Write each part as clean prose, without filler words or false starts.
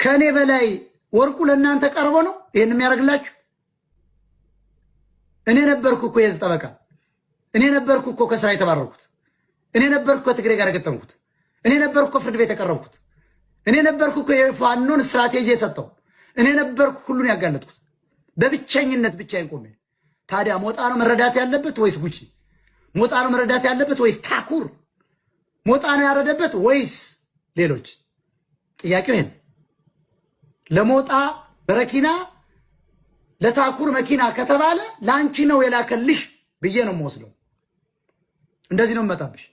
ከኔ በላይ ወርቁ ለእናንተ ቀርቦ ነው ይሄን የሚያደርግላችሁ? እኔ ነበርኩ እኮ የህዝብ ጠበቃ፣ እኔ ነበርኩ እኮ ከስራ የተባረርኩት፣ እኔ ነበርኩ ከትግሬ ጋር የገጠምኩት፣ እኔ ነበርኩ ፍርድ ቤት የቀረብኩት፣ እኔ ነበርኩ እኮ የፋኖን ስትራቴጂ የሰጠው፣ እኔ ነበርኩ ሁሉን ያጋለጥኩት በብቸኝነት ብቻዬን ቆሜ። ታዲያ ሞጣ ነው መረዳት ያለበት ወይስ ጉቺ? ሞጣ ነው መረዳት ያለበት ወይስ ታኩር? ሞጣ ነው ያረደበት ወይስ ሌሎች? ጥያቄው ይሄን። ለሞጣ በረኪና ለታኩር መኪና ከተባለ ላንቺ ነው የላከልሽ ብዬ ነው የምወስደው። እንደዚህ ነው መጣብሽ።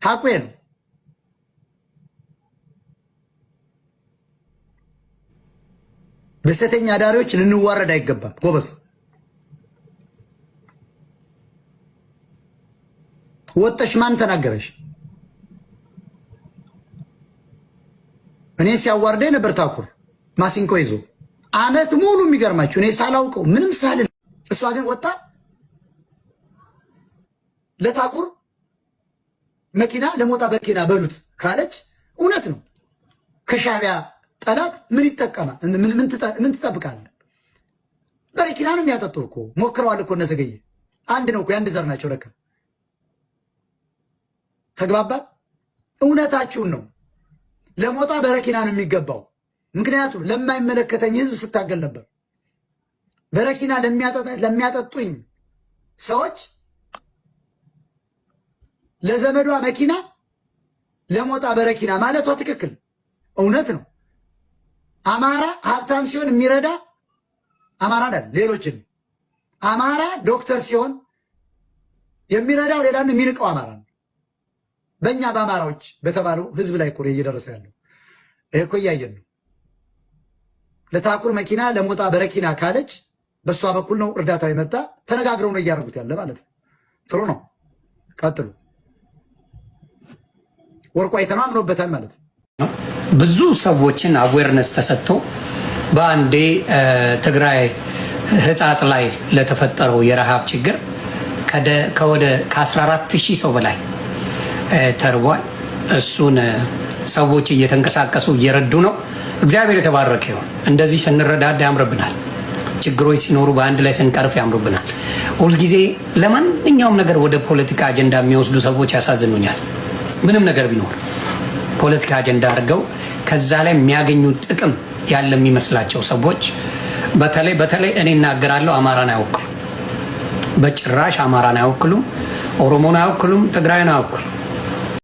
ታኩር ነው በሴተኛ አዳሪዎች ልንዋረድ አይገባም ጎበዝ። ወጥተሽ ማን ተናገረሽ? እኔ ሲያዋርደኝ ነበር ታኩር ማሲንቆ ይዞ አመት ሙሉ። የሚገርማችሁ እኔ ሳላውቀው ምንም ሳልል፣ እሷ ግን ወጣ ለታኩር መኪና ለሞጣ በረኪና በሉት ካለች እውነት ነው። ከሻቢያ ጠላት ምን ይጠቀማል? ምን ትጠብቃለህ? በረኪና ነው የሚያጠጡ እኮ ሞክረዋል እኮ እነዘገየ አንድ ነው እኮ የአንድ ዘር ናቸው ለካ። ተግባባ። እውነታችሁን ነው። ለሞጣ በረኪና ነው የሚገባው። ምክንያቱም ለማይመለከተኝ ህዝብ ስታገል ነበር። በረኪና ለሚያጠጡኝ ሰዎች ለዘመዷ መኪና ለሞጣ በረኪና ማለቷ ትክክል እውነት ነው። አማራ ሀብታም ሲሆን የሚረዳ አማራ አይደል? ሌሎችን አማራ ዶክተር ሲሆን የሚረዳው ሌላን የሚንቀው አማራ ነው። በእኛ በአማራዎች በተባለው ህዝብ ላይ እኮ እየደረሰ ያለው ይሄ እኮ እያየን ነው። ለታኩር መኪና ለሞጣ በረኪና ካለች በእሷ በኩል ነው እርዳታው የመጣ። ተነጋግረው ነው እያደረጉት ያለ ማለት ነው። ጥሩ ነው፣ ቀጥሉ። ወርቁ አይተማምኖበታል ማለት ነው። ብዙ ሰዎችን አዌርነስ ተሰጥቶ በአንዴ ትግራይ ህጻጽ ላይ ለተፈጠረው የረሃብ ችግር ከወደ ከ14,000 ሰው በላይ ተርቧል። እሱን ሰዎች እየተንቀሳቀሱ እየረዱ ነው። እግዚአብሔር የተባረከ ይሁን። እንደዚህ ስንረዳዳ ያምርብናል። ችግሮች ሲኖሩ በአንድ ላይ ስንቀርፍ ያምርብናል። ሁልጊዜ ለማንኛውም ነገር ወደ ፖለቲካ አጀንዳ የሚወስዱ ሰዎች ያሳዝኑኛል። ምንም ነገር ቢኖር ፖለቲካ አጀንዳ አድርገው ከዛ ላይ የሚያገኙት ጥቅም ያለ የሚመስላቸው ሰዎች በተለይ እኔ እናገራለሁ፣ አማራን አይወክሉም። በጭራሽ አማራን አይወክሉም፣ ኦሮሞን አይወክሉም፣ ትግራይን አይወክሉም።